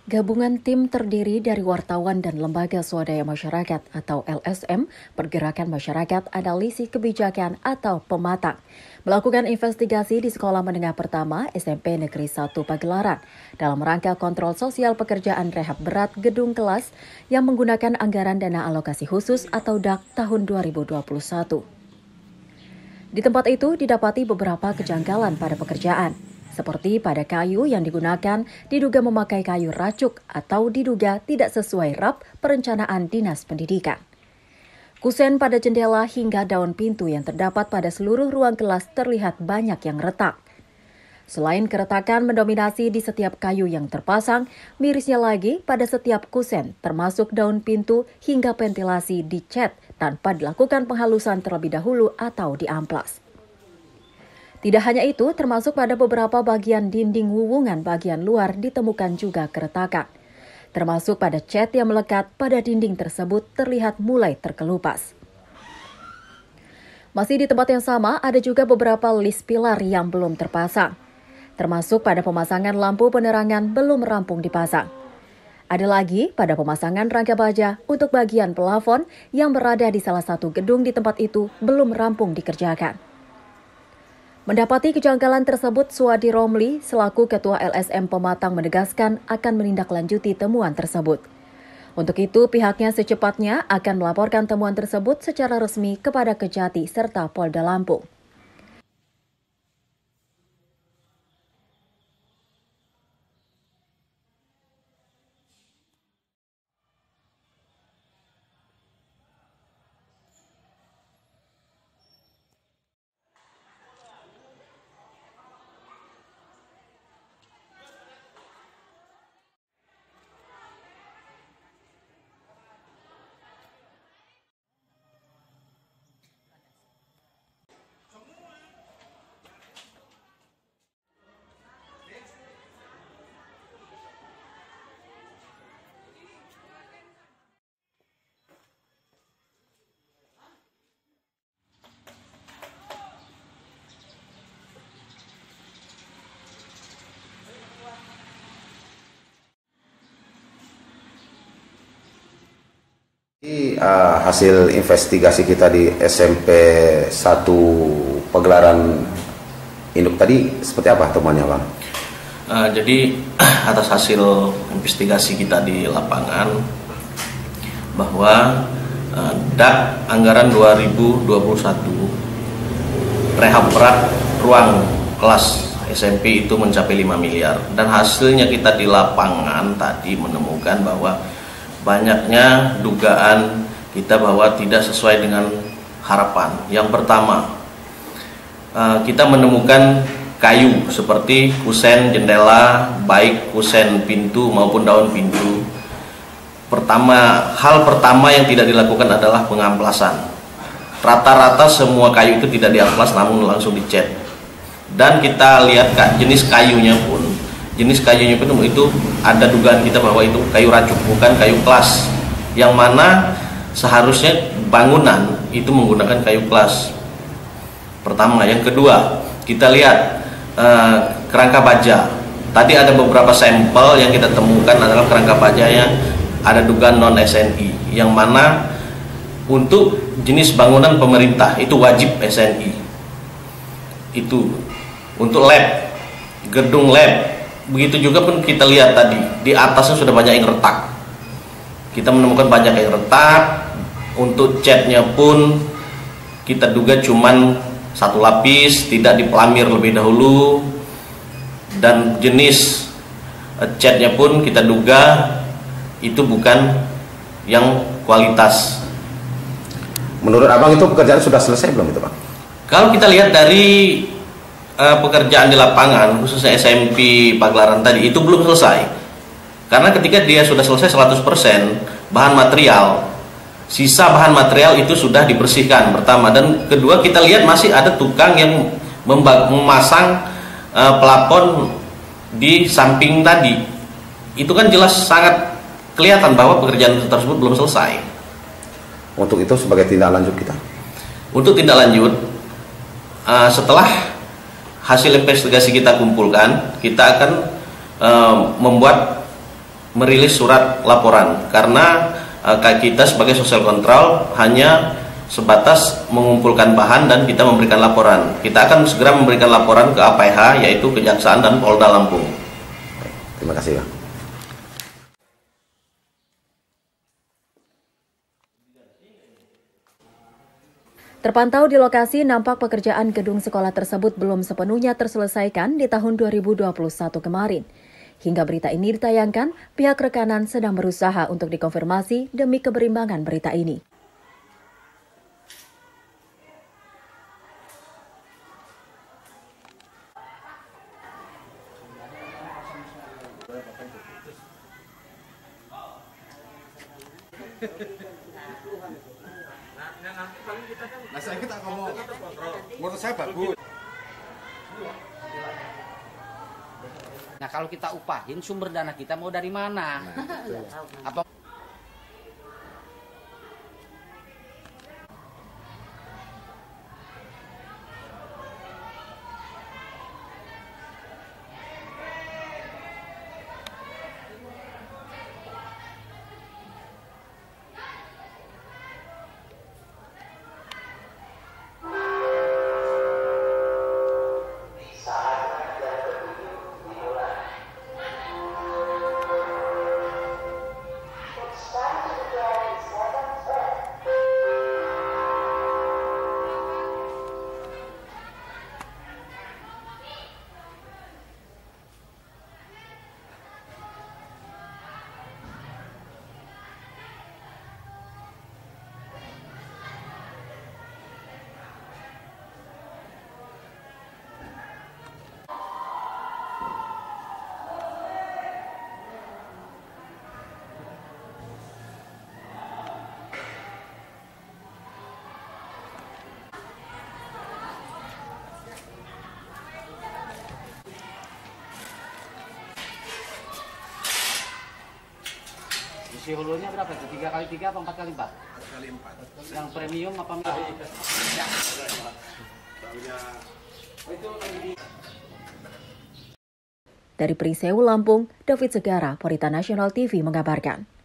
Gabungan tim terdiri dari wartawan dan lembaga swadaya masyarakat atau LSM, Pergerakan Masyarakat Analisis Kebijakan atau Pematang, melakukan investigasi di Sekolah Menengah Pertama SMP Negeri 1 Pagelaran dalam rangka kontrol sosial pekerjaan rehab berat gedung kelas yang menggunakan anggaran dana alokasi khusus atau DAK tahun 2021. Di tempat itu didapati beberapa kejanggalan pada pekerjaan. Seperti pada kayu yang digunakan diduga memakai kayu racuk atau diduga tidak sesuai RAP perencanaan Dinas Pendidikan. Kusen pada jendela hingga daun pintu yang terdapat pada seluruh ruang kelas terlihat banyak yang retak. Selain keretakan mendominasi di setiap kayu yang terpasang, mirisnya lagi pada setiap kusen termasuk daun pintu hingga ventilasi dicat tanpa dilakukan penghalusan terlebih dahulu atau diamplas. Tidak hanya itu, termasuk pada beberapa bagian dinding wuwungan bagian luar ditemukan juga keretakan. Termasuk pada cat yang melekat pada dinding tersebut terlihat mulai terkelupas. Masih di tempat yang sama, ada juga beberapa lis pilar yang belum terpasang. Termasuk pada pemasangan lampu penerangan belum rampung dipasang. Ada lagi pada pemasangan rangka baja untuk bagian pelafon yang berada di salah satu gedung di tempat itu belum rampung dikerjakan. Mendapati kejanggalan tersebut, Suwadi Romli selaku Ketua LSM Pematang menegaskan akan menindaklanjuti temuan tersebut. Untuk itu, pihaknya secepatnya akan melaporkan temuan tersebut secara resmi kepada Kejati serta Polda Lampung. Hasil investigasi kita di SMP 1 Pagelaran Induk tadi seperti apa temuannya, Bang? Jadi atas hasil investigasi kita di lapangan bahwa DAK anggaran 2021 rehab berat ruang kelas SMP itu mencapai 5 miliar dan hasilnya kita di lapangan tadi menemukan bahwa banyaknya dugaan kita bahwa tidak sesuai dengan harapan. Yang pertama, kita menemukan kayu seperti kusen jendela, baik kusen pintu maupun daun pintu. Hal pertama yang tidak dilakukan adalah pengamplasan. Rata-rata semua kayu itu tidak diamplas namun langsung dicat. Dan kita lihat jenis kayunya pun itu ada dugaan kita bahwa itu kayu racuk, bukan kayu kelas, yang mana seharusnya bangunan itu menggunakan kayu kelas. Pertama. Yang kedua, kita lihat kerangka baja. Tadi ada beberapa sampel yang kita temukan adalah kerangka baja yang ada dugaan non SNI, yang mana untuk jenis bangunan pemerintah itu wajib SNI. Itu untuk lab, gedung lab. Begitu juga pun kita lihat tadi di atasnya sudah banyak yang retak. Kita menemukan banyak yang retak. Untuk catnya pun kita duga cuman satu lapis, tidak dipelamir lebih dahulu. Dan jenis catnya pun kita duga itu bukan yang kualitas. Menurut Abang itu pekerjaan sudah selesai belum itu, Bang? Kalau kita lihat dari pekerjaan di lapangan khususnya SMP Pagelaran tadi itu belum selesai, karena ketika dia sudah selesai 100% bahan material, sisa bahan material itu sudah dibersihkan pertama, dan kedua kita lihat masih ada tukang yang memasang pelapon di samping tadi. Itu kan jelas sangat kelihatan bahwa pekerjaan tersebut belum selesai. Untuk itu sebagai tindak lanjut kita, untuk tindak lanjut setelah hasil investigasi kita kumpulkan, kita akan merilis surat laporan karena kita sebagai social control hanya sebatas mengumpulkan bahan dan kita memberikan laporan. Kita akan segera memberikan laporan ke APH, yaitu Kejaksaan dan Polda Lampung. Terima kasih, Pak. Terpantau di lokasi, nampak pekerjaan gedung sekolah tersebut belum sepenuhnya terselesaikan di tahun 2021 kemarin. Hingga berita ini ditayangkan, pihak rekanan sedang berusaha untuk dikonfirmasi demi keberimbangan berita ini. Nah, saya kita ngomong, menurut saya bagus. Nah, kalau kita upahin, sumber dana kita mau dari mana? Apa? Isi hulunya berapa itu? 3x3 apa 4x4? 4x4. Yang premium apa? Dari Prisewu, Lampung, David Segara, Berita Nasional TV mengabarkan.